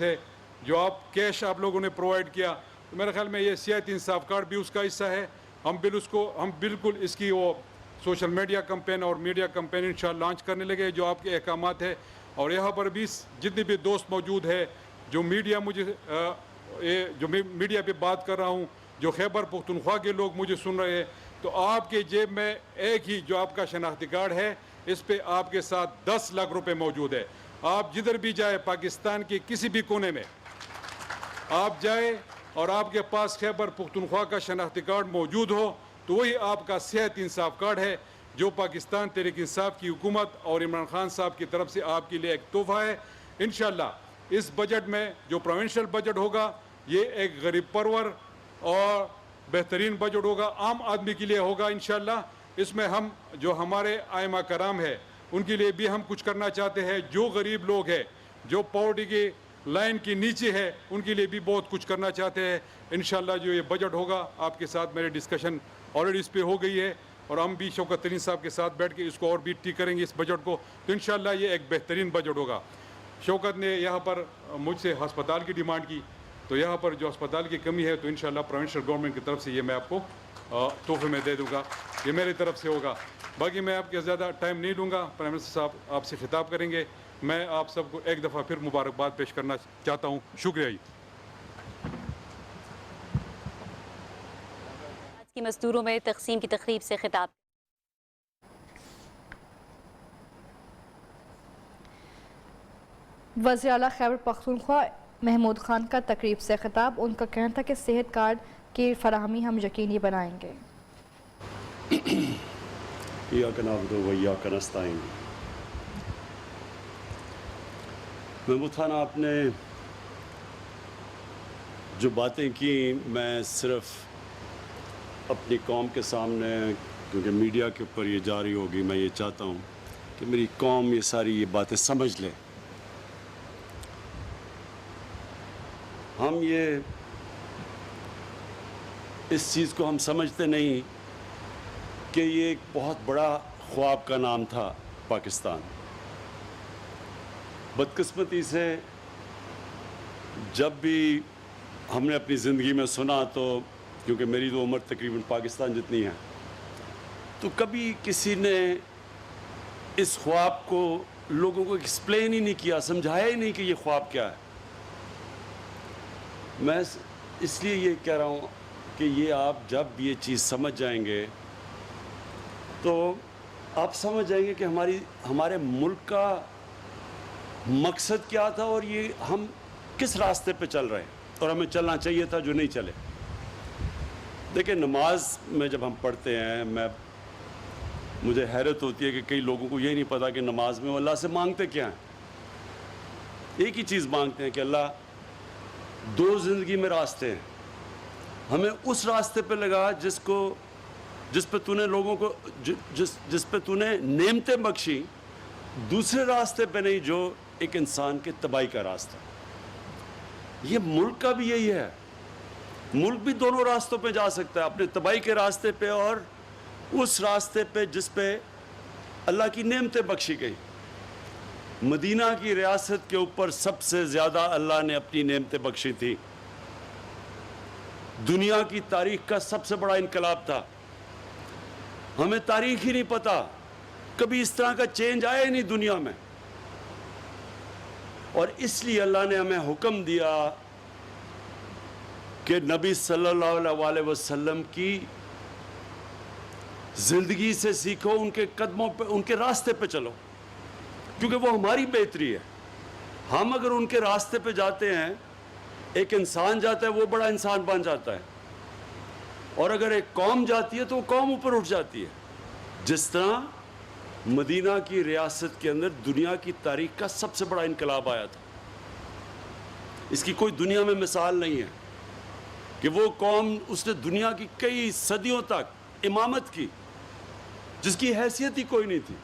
ہے جو آپ کیش آپ لوگوں نے پرووائڈ کیا، تو میرے خیال میں یہ صحت انصاف کارڈ بھی اس کا حصہ ہے. ہم بالکل اس کی وہ سوشل میڈیا کمپین اور میڈیا کمپین انشاءاللہ لانچ کرنے لگے جو آپ کے احکامات ہے. اور یہاں پر بھی جتنے بھی دوست موجود ہے جو میڈیا میڈیا پہ بات کر رہا ہوں، جو خیبر پختونخوا کے لوگ مجھے سن رہے ہیں، تو آپ کے جیب میں ایک ہی جو آپ کا شناختی کارڈ ہے، اس پہ آپ کے ساتھ 10 لاکھ روپے موجود ہے. آپ جدھر بھی جائے پاکستان کے کسی بھی کونے میں آپ جائے اور آپ کے پاس خیبر پختونخوا کا شناختی کارڈ موجود ہو تو وہی آپ کا صحت انصاف کارڈ ہے جو پاکستان تحریک انصاف کی حکومت اور عمران خان صاحب کی طرف سے آپ کے لیے ایک تحفہ ہے. انشاءاللہ اس بجٹ میں جو پروونشل بجٹ ہوگا یہ ایک غریب پرور اور بہترین بجٹ ہوگا، عام آدمی کے لیے ہوگا انشاءاللہ. اس میں ہم جو ہمارے ائمہ کرام ہے ان کے لیے بھی ہم کچھ کرنا چاہتے ہیں، جو غریب لوگ ہیں جو پاورٹی کے لائن کے نیچے ہے ان کے لیے بھی بہت کچھ کرنا چاہتے ہیں. انشاءاللہ جو یہ بجٹ ہوگا آپ کے ساتھ میرے ڈسکشن آلریڈی اس پہ ہو گئی ہے اور ہم بھی شوکت ترین صاحب کے ساتھ بیٹھ کے اس کو اور بھی ٹھیک کریں گے اس بجٹ کو، تو انشاءاللہ یہ ایک بہترین بجٹ ہوگا. شوکت نے یہاں پر مجھ سے ہسپتال کی ڈیمانڈ کی، تو یہاں پر جو ہسپتال کی کمی ہے تو انشاءاللہ پروونشل گورنمنٹ کی طرف سے یہ میں آپ کو تحفے میں دے دوں گا، یہ میری طرف سے ہوگا. باقی میں آپ کے زیادہ ٹائم نہیں لوں گا، پرائم منسٹر صاحب آپ سے خطاب کریں گے. میں آپ سب کو ایک دفعہ پھر مبارکباد پیش کرنا چاہتا ہوں. شکریہ. آج کی مزدوروں میں تقسیم کی تقریب سے خطاب. وزیر اعلیٰ خیبر پختونخوا محمود خان کا تقریب سے خطاب. ان کا کہنا تھا کہ صحت کارڈ کی فراہمی ہم یقینی بنائیں گے. ایاک نعبد و ایاک نستعین. محمود خان آپ نے جو باتیں کی میں صرف اپنی قوم کے سامنے، کیونکہ میڈیا کے اوپر یہ جاری ہوگی، میں یہ چاہتا ہوں کہ میری قوم یہ ساری باتیں سمجھ لے. ہم اس چیز کو ہم سمجھتے نہیں کہ یہ ایک بہت بڑا خواب کا نام تھا پاکستان. بدقسمتی سے جب بھی ہم نے اپنی زندگی میں سنا، تو کیونکہ میری تو عمر تقریباً پاکستان جتنی ہے، تو کبھی کسی نے اس خواب کو لوگوں کو ایکسپلین ہی نہیں کیا، سمجھایا ہی نہیں کہ یہ خواب کیا ہے. میں اس لیے یہ کہہ رہا ہوں کہ یہ آپ جب یہ چیز سمجھ جائیں گے تو آپ سمجھ جائیں گے کہ ہمارے ملک کا مقصد کیا تھا اور یہ ہم کس راستے پہ چل رہے ہیں اور ہمیں چلنا چاہیے تھا جو نہیں چلے. دیکھیں، نماز میں جب ہم پڑھتے ہیں مجھے حیرت ہوتی ہے کہ کئی لوگوں کو یہ نہیں پتا کہ نماز میں وہ اللہ سے مانگتے کیا ہیں. ایک ہی چیز مانگتے ہیں کہ اللہ، دو زندگی میں راستے ہیں، ہمیں اس راستے پہ لگا جس پہ تو نے لوگوں کو جس پہ تو نے نعمتیں بخشی، دوسرے راستے پہ نہیں جو ایک انسان کے تباہی کا راستہ. یہ ملک کا بھی یہی ہے. ملک بھی دونوں راستوں پہ جا سکتا ہے، اپنے تباہی کے راستے پہ اور اس راستے پہ جس پہ اللہ کی نعمتیں بخشی گئی. مدینہ کی ریاست کے اوپر سب سے زیادہ اللہ نے اپنی نعمتیں بخشی تھی. دنیا کی تاریخ کا سب سے بڑا انقلاب تھا. ہمیں تاریخ ہی نہیں پتا، کبھی اس طرح کا چینج آیا ہی نہیں دنیا میں. اور اس لیے اللہ نے ہمیں حکم دیا کہ نبی صلی اللہ علیہ وسلم کی زندگی سے سیکھو، ان کے قدموں پہ، ان کے راستے پہ چلو، کیونکہ وہ ہماری بہتری ہے. ہم اگر ان کے راستے پہ جاتے ہیں، ایک انسان جاتا ہے وہ بڑا انسان بن جاتا ہے، اور اگر ایک قوم جاتی ہے تو وہ قوم اوپر اٹھ جاتی ہے. جس طرح مدینہ کی ریاست کے اندر دنیا کی تاریخ کا سب سے بڑا انقلاب آیا تھا. اس کی کوئی دنیا میں مثال نہیں ہے کہ وہ قوم، اس نے دنیا کی کئی صدیوں تک امامت کی جس کی حیثیت ہی کوئی نہیں تھی،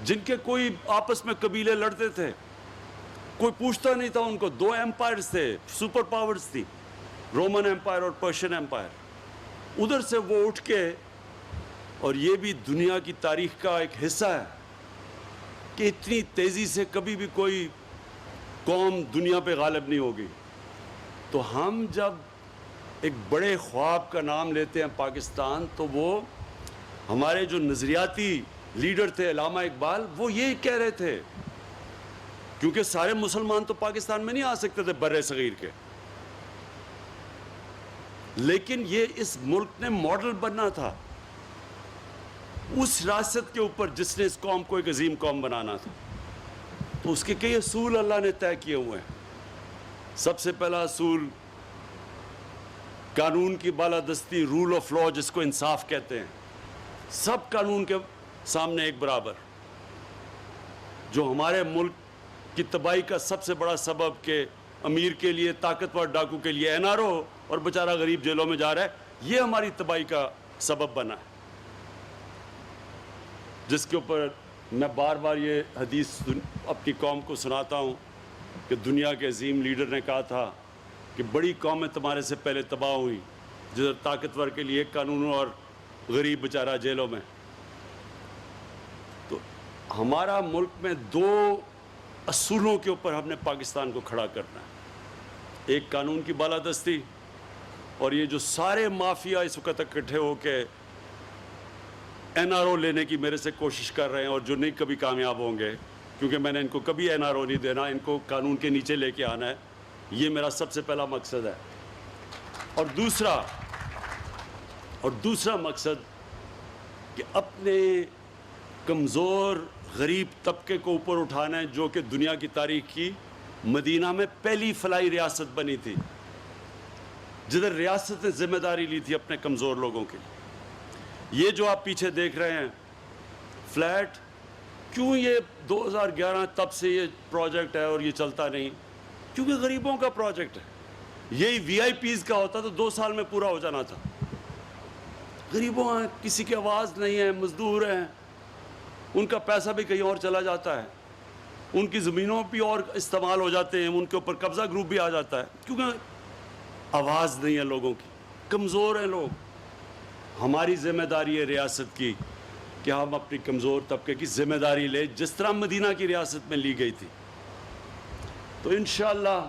جن کے کوئی آپس میں قبیلے لڑتے تھے، کوئی پوچھتا نہیں تھا ان کو. دو ایمپائرز تھے، سپر پاورز تھی، رومن ایمپائر اور پرشین ایمپائر. ادھر سے وہ اٹھ کے، اور یہ بھی دنیا کی تاریخ کا ایک حصہ ہے کہ اتنی تیزی سے کبھی بھی کوئی قوم دنیا پہ غالب نہیں ہوگی. تو ہم جب ایک بڑے خواب کا نام لیتے ہیں پاکستان, تو وہ ہمارے جو نظریاتی لیڈر تھے علامہ اقبال, وہ یہ کہہ رہے تھے, کیونکہ سارے مسلمان تو پاکستان میں نہیں آ سکتے تھے بر صغیر کے, لیکن یہ اس ملک نے ماڈل بننا تھا اس ریاست کے اوپر جس نے اس قوم کو ایک عظیم قوم بنانا تھا. تو اس کے کئی اصول اللہ نے طے کیے ہوئے ہیں. سب سے پہلا اصول قانون کی بالادستی, رول آف لا, جس کو انصاف کہتے ہیں, سب قانون کے سامنے ایک برابر. جو ہمارے ملک کی تباہی کا سب سے بڑا سبب کہ امیر کے لیے, طاقتور ڈاکو کے لیے NRO اور بیچارہ غریب جیلوں میں جا رہا ہے, یہ ہماری تباہی کا سبب بنا ہے. جس کے اوپر میں بار بار یہ حدیث اپنی قوم کو سناتا ہوں کہ دنیا کے عظیم لیڈر نے کہا تھا کہ بڑی قومیں تمہارے سے پہلے تباہ ہوئی, جدھر طاقتور کے لیے ایک قانون اور غریب بیچارہ جیلوں میں. تو ہمارا ملک میں دو اصولوں کے اوپر ہم نے پاکستان کو کھڑا کرنا ہے, ایک قانون کی بالادستی, اور یہ جو سارے مافیا اس وقت اکٹھے ہو کے NRO لینے کی میرے سے کوشش کر رہے ہیں, اور جو نہیں کبھی کامیاب ہوں گے, کیونکہ میں نے ان کو کبھی NRO نہیں دینا, ان کو قانون کے نیچے لے کے آنا ہے. یہ میرا سب سے پہلا مقصد ہے. اور دوسرا مقصد کہ اپنے کمزور غریب طبقے کو اوپر اٹھانا ہے, جو کہ دنیا کی تاریخ کی مدینہ میں پہلی فلاحی ریاست بنی تھی, جدھر ریاست نے ذمہ داری لی تھی اپنے کمزور لوگوں کے لیے. یہ جو آپ پیچھے دیکھ رہے ہیں فلیٹ, کیوں یہ 2011 تب سے یہ پروجیکٹ ہے اور یہ چلتا نہیں؟ کیونکہ غریبوں کا پروجیکٹ ہے. یہی VIPs کا ہوتا تو 2 سال میں پورا ہو جانا تھا. غریبوں ہیں, کسی کی آواز نہیں ہے, مزدور ہیں, ان کا پیسہ بھی کہیں اور چلا جاتا ہے, ان کی زمینوں بھی اور استعمال ہو جاتے ہیں, ان کے اوپر قبضہ گروپ بھی آ جاتا ہے, کیونکہ آواز نہیں ہے لوگوں کی, کمزور ہیں لوگ. ہماری ذمہ داری ہے ریاست کی کہ ہم اپنی کمزور طبقے کی ذمہ داری لیں, جس طرح مدینہ کی ریاست میں لی گئی تھی. تو انشاءاللہ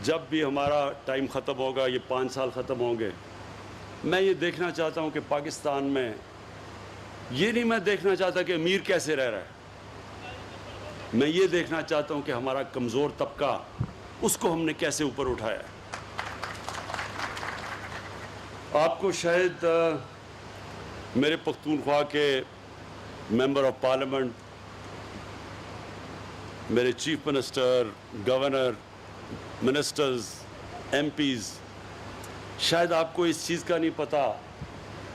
جب بھی ہمارا ٹائم ختم ہوگا, یہ 5 سال ختم ہوں گے, میں یہ دیکھنا چاہتا ہوں کہ پاکستان میں, یہ نہیں میں دیکھنا چاہتا کہ امیر کیسے رہ رہا ہے, میں یہ دیکھنا چاہتا ہوں کہ ہمارا کمزور طبقہ, اس کو ہم نے کیسے اوپر اٹھایا ہے. آپ کو شاید میرے پختونخوا کے ممبر آف پارلیمنٹ, میرے chief minister, governor, ministers, MPs, شاید آپ کو اس چیز کا نہیں پتا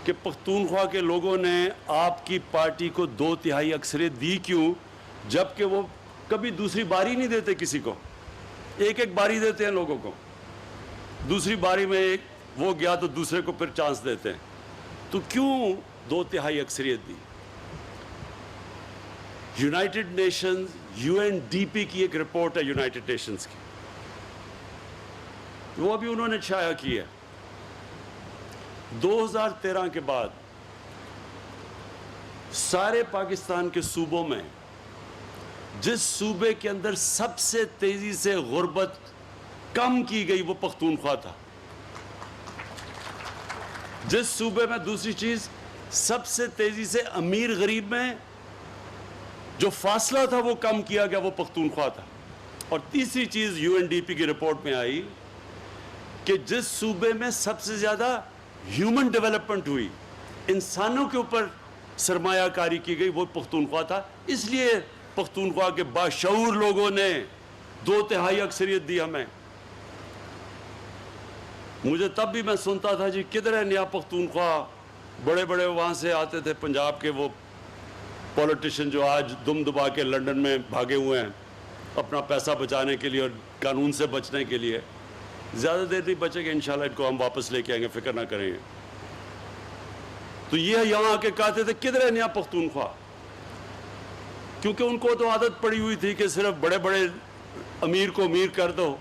کہ پختونخوا کے لوگوں نے آپ کی پارٹی کو 2/3 اکثریت دی. کیوں؟ جبکہ وہ کبھی دوسری باری نہیں دیتے کسی کو, ایک باری دیتے ہیں لوگوں کو, دوسری باری میں ایک وہ گیا تو دوسرے کو پھر چانس دیتے ہیں. تو کیوں 2/3 اکثریت دی؟ یونائٹڈ نیشنز UNDP کی ایک رپورٹ ہے یونائٹڈ نیشنز کی, وہ ابھی انہوں نے شائع کی ہے. 2013 کے بعد سارے پاکستان کے صوبوں میں جس صوبے کے اندر سب سے تیزی سے غربت کم کی گئی وہ پختونخوا تھا. جس صوبے میں, دوسری چیز, سب سے تیزی سے امیر غریب میں جو فاصلہ تھا وہ کم کیا گیا وہ پختونخوا تھا. اور تیسری چیز UNDP کی رپورٹ میں آئی کہ جس صوبے میں سب سے زیادہ ہیومن ڈیولپمنٹ ہوئی, انسانوں کے اوپر سرمایہ کاری کی گئی, وہ پختونخوا تھا. اس لیے پختونخوا کے باشعور لوگوں نے 2/3 اکثریت دی ہمیں. مجھے تب بھی میں سنتا تھا جی کدھر ہے نیا پختونخوا, بڑے بڑے وہاں سے آتے تھے پنجاب کے وہ پولیٹیشین جو آج دم دبا کے لنڈن میں بھاگے ہوئے ہیں اپنا پیسہ بچانے کے لیے اور قانون سے بچنے کے لیے. زیادہ دیر نہیں بچے گا انشاءاللہ, ان کو ہم واپس لے کے آئیں گے, فکر نہ کریں گے. تو یہ یہاں آ کے کہتے تھے کدھر ہے نیا پختونخوا, کیونکہ ان کو تو عادت پڑی ہوئی تھی کہ صرف بڑے بڑے امیر کو امیر کر دو.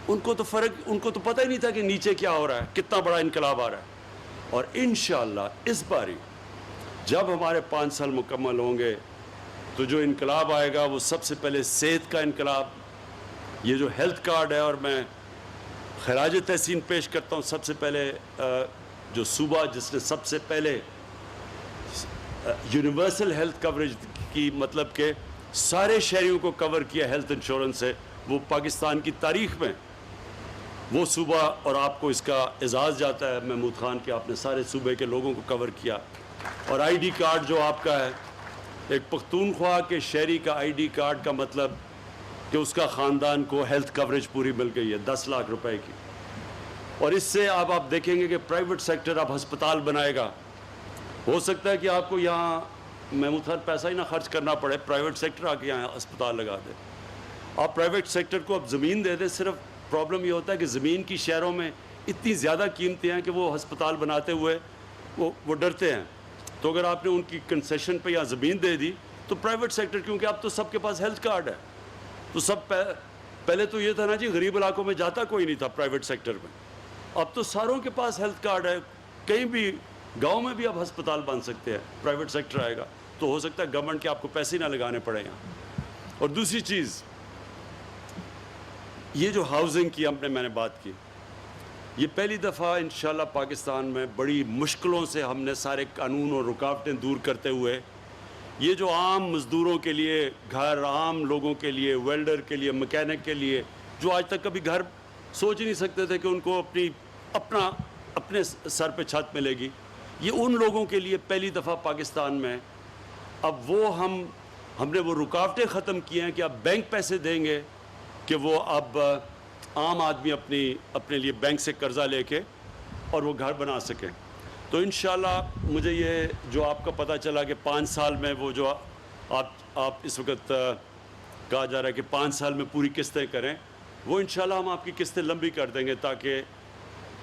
ان کو تو پتہ ہی نہیں تھا کہ نیچے کیا ہو رہا ہے, کتنا بڑا انقلاب آ رہا ہے. اور انشاءاللہ اس باری جب ہمارے 5 سال مکمل ہوں گے تو جو انقلاب آئے گا وہ سب سے پہلے صحت کا انقلاب. یہ جو ہیلتھ کارڈ ہے، اور میں خراج تحسین پیش کرتا ہوں سب سے پہلے جو صوبہ جس نے سب سے پہلے یونیورسل ہیلتھ کوریج کی، مطلب کہ سارے شہریوں کو کور کیا ہیلتھ انشورنس سے، وہ پاکستان کی تاریخ میں وہ صوبہ، اور آپ کو اس کا اعزاز جاتا ہے محمود خان کہ آپ نے سارے صوبے کے لوگوں کو کور کیا. اور آئی ڈی کارڈ جو آپ کا ہے، ایک پختونخوا کے شہری کا آئی ڈی کارڈ کا مطلب کہ اس کا خاندان کو ہیلتھ کوریج پوری مل گئی ہے 10 لاکھ روپے کی. اور اس سے اب آپ دیکھیں گے کہ پرائیویٹ سیکٹر اب ہسپتال بنائے گا. ہو سکتا ہے کہ آپ کو یہاں محمود خان پیسہ ہی نہ خرچ کرنا پڑے، پرائیویٹ سیکٹر آ کے یہاں ہسپتال لگا دے. آپ پرائیویٹ سیکٹر کو اب زمین دے دیں. صرف پرابلم یہ ہوتا ہے کہ زمین کی شہروں میں اتنی زیادہ قیمتیں ہیں کہ وہ ہسپتال بناتے ہوئے وہ ڈرتے ہیں. تو اگر آپ نے ان کی کنسیشن پہ یہاں زمین دے دی تو پرائیویٹ سیکٹر، کیونکہ اب تو سب کے پاس ہیلتھ کارڈ ہے، تو سب پہلے تو یہ تھا نا جی غریب علاقوں میں جاتا کوئی نہیں تھا پرائیویٹ سیکٹر میں. اب تو ساروں کے پاس ہیلتھ کارڈ ہے. کہیں بھی گاؤں میں بھی اب ہسپتال بن سکتے ہیں. پرائیویٹ سیکٹر آئے گا تو ہو سکتا ہے گورنمنٹ کے آپ کو پیسے نہ لگانے پڑے یہاں. اور دوسری چیز، یہ جو ہاؤسنگ کی میں نے بات کی، یہ پہلی دفعہ انشاءاللہ پاکستان میں بڑی مشکلوں سے ہم نے سارے قانون اور رکاوٹیں دور کرتے ہوئے یہ جو عام مزدوروں کے لیے گھر، عام لوگوں کے لیے، ویلڈر کے لیے، مکینک کے لیے، جو آج تک کبھی گھر سوچ ہی نہیں سکتے تھے کہ ان کو اپنے سر پہ چھت ملے گی، یہ ان لوگوں کے لیے پہلی دفعہ پاکستان میں اب وہ ہم نے وہ رکاوٹیں ختم کی ہیں کہ اب بینک پیسے دیں گے کہ وہ اب عام آدمی اپنے لیے بینک سے قرضہ لے کے اور وہ گھر بنا سکیں. تو انشاءاللہ مجھے یہ جو آپ کا پتہ چلا کہ 5 سال میں وہ جو آپ اس وقت کہا جا رہا ہے کہ 5 سال میں پوری قسطیں کریں، وہ انشاءاللہ ہم آپ کی قسطیں لمبی کر دیں گے تاکہ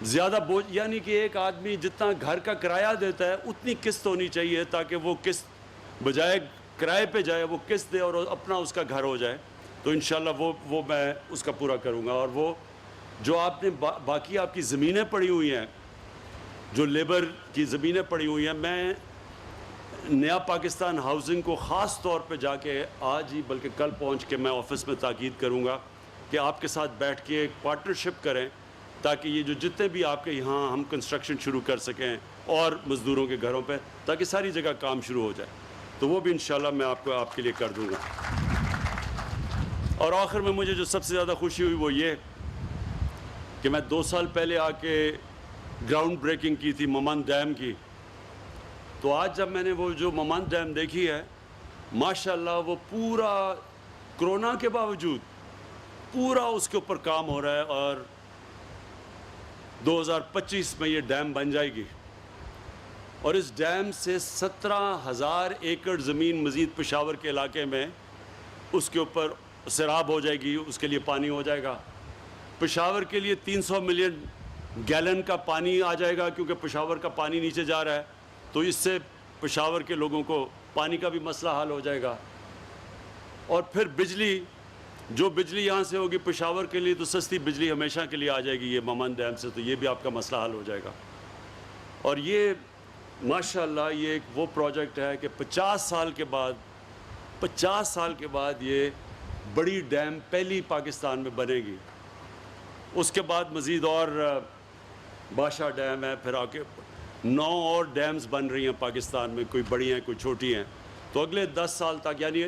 زیادہ بوجھ، یعنی کہ ایک آدمی جتنا گھر کا کرایہ دیتا ہے اتنی قسط ہونی چاہیے تاکہ وہ قسط بجائے کرائے پہ جائے وہ قسط دے اور اپنا اس کا گھر ہو جائے. تو انشاءاللہ وہ میں اس کا پورا کروں گا. اور وہ جو آپ نے باقی آپ کی زمینیں پڑی ہوئی ہیں، جو لیبر کی زمینیں پڑی ہوئی ہیں، میں نیا پاکستان ہاؤسنگ کو خاص طور پہ جا کے آج ہی بلکہ کل پہنچ کے میں آفس میں تاکید کروں گا کہ آپ کے ساتھ بیٹھ کے ایک پارٹنرشپ کریں تاکہ یہ جو جتنے بھی آپ کے یہاں ہم کنسٹرکشن شروع کر سکیں اور مزدوروں کے گھروں پہ، تاکہ ساری جگہ کام شروع ہو جائے. تو وہ بھی انشاءاللہ میں آپ کے لیے کر دوں گا. اور آخر میں مجھے جو سب سے زیادہ خوشی ہوئی وہ یہ کہ میں 2 سال پہلے آ کے گراؤنڈ بریکنگ کی تھی ممند ڈیم کی. تو آج جب میں نے وہ جو ممند ڈیم دیکھی ہے، ماشاءاللہ وہ پورا کرونا کے باوجود پورا اس کے اوپر کام ہو رہا ہے اور 2025 میں یہ ڈیم بن جائے گی. اور اس ڈیم سے 17,000 ایکڑ زمین مزید پشاور کے علاقے میں اس کے اوپر سیراب ہو جائے گی، اس کے لیے پانی ہو جائے گا. پشاور کے لیے 300 ملین گیلن کا پانی آ جائے گا کیونکہ پشاور کا پانی نیچے جا رہا ہے. تو اس سے پشاور کے لوگوں کو پانی کا بھی مسئلہ حل ہو جائے گا. اور پھر بجلی، جو بجلی یہاں سے ہوگی پشاور کے لیے تو سستی بجلی ہمیشہ کے لیے آ جائے گی یہ ممند ڈیم سے. تو یہ بھی آپ کا مسئلہ حل ہو جائے گا. اور یہ ماشاءاللہ یہ ایک وہ پروجیکٹ ہے کہ 50 سال کے بعد یہ بڑی ڈیم پہلی پاکستان میں بنے گی. اس کے بعد مزید اور بادشاہ ڈیم ہے، پھر آگے 9 اور ڈیمز بن رہی ہیں پاکستان میں، کوئی بڑی ہیں کوئی چھوٹی ہیں. تو اگلے 10 سال تک یعنی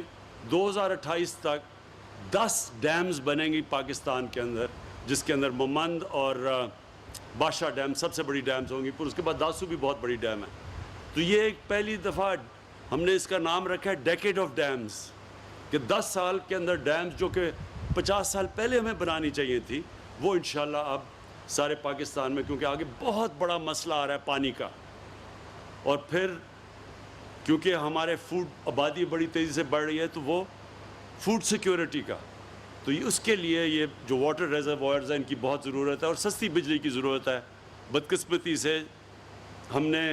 2028 تک 10 ڈیمز بنیں گی پاکستان کے اندر، جس کے اندر ممند اور بادشاہ ڈیم سب سے بڑی ڈیمز ہوں گی. پھر اس کے بعد داسو بھی بہت بڑی ڈیم ہے. تو یہ ایک پہلی دفعہ ہم نے اس کا نام رکھا ہے ڈیکیڈ آف ڈیمز، کہ 10 سال کے اندر ڈیمز جو کہ 50 سال پہلے ہمیں بنانی چاہیے تھی وہ انشاءاللہ اب سارے پاکستان میں، کیونکہ آگے بہت بڑا مسئلہ آ رہا ہے پانی کا. اور پھر کیونکہ ہمارے فوڈ آبادی بڑی تیزی سے بڑھ رہی ہے تو وہ فوڈ سیکیورٹی کا، تو اس کے لیے یہ جو واٹر ریزروائرز ہیں ان کی بہت ضرورت ہے اور سستی بجلی کی ضرورت ہے. بدقسمتی سے ہم نے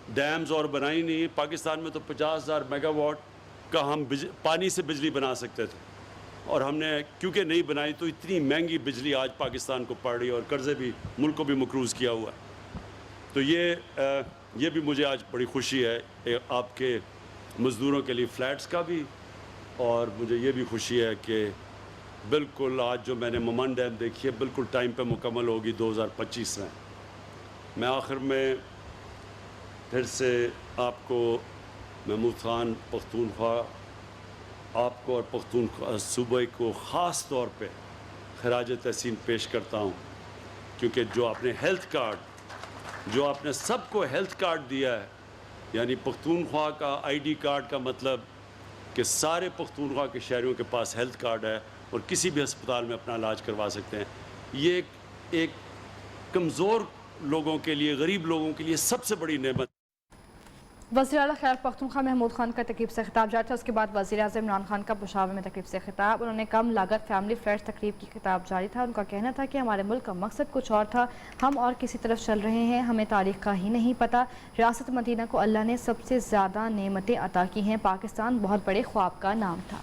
ڈیمز اور بنائی نہیں. پاکستان میں تو 50,000 میگا واٹ کا ہم پانی سے بجلی بنا سکتے تھے اور ہم نے کیونکہ نہیں بنائی تو اتنی مہنگی بجلی آج پاکستان کو پڑ رہی ہے اور قرضے بھی ملک کو بھی مقروض کیا ہوا ہے. تو یہ بھی مجھے آج بڑی خوشی ہے آپ کے مزدوروں کے لیے فلیٹس کا بھی اور مجھے یہ بھی خوشی ہے کہ بالکل آج جو میں نے ممن ڈیم دیکھی ہے بالکل ٹائم پہ مکمل ہوگی 2025 میں. میں آخر میں پھر سے آپ کو محمود خان پختونخوا آپ کو اور پختونخوا صوبے کو خاص طور پہ خراج تحسین پیش کرتا ہوں، کیونکہ جو آپ نے ہیلتھ کارڈ، جو آپ نے سب کو ہیلتھ کارڈ دیا ہے، یعنی پختونخوا کا آئی ڈی کارڈ کا مطلب کہ سارے پختونخوا کے شہریوں کے پاس ہیلتھ کارڈ ہے اور کسی بھی ہسپتال میں اپنا علاج کروا سکتے ہیں. یہ ایک کمزور لوگوں کے لیے، غریب لوگوں کے لیے سب سے بڑی نعمت. وزیر اعلیٰ خیبر پختونخوا محمود خان کا تقریب سے خطاب جاری تھا. اس کے بعد وزیر اعظم عمران خان کا پشاور میں تقریب سے خطاب. انہوں نے کم لاگت فیملی فلیٹس تقریب کی خطاب جاری تھا. ان کا کہنا تھا کہ ہمارے ملک کا مقصد کچھ اور تھا، ہم اور کسی طرف چل رہے ہیں، ہمیں تاریخ کا ہی نہیں پتہ. ریاست مدینہ کو اللہ نے سب سے زیادہ نعمتیں عطا کی ہیں. پاکستان بہت بڑے خواب کا نام تھا.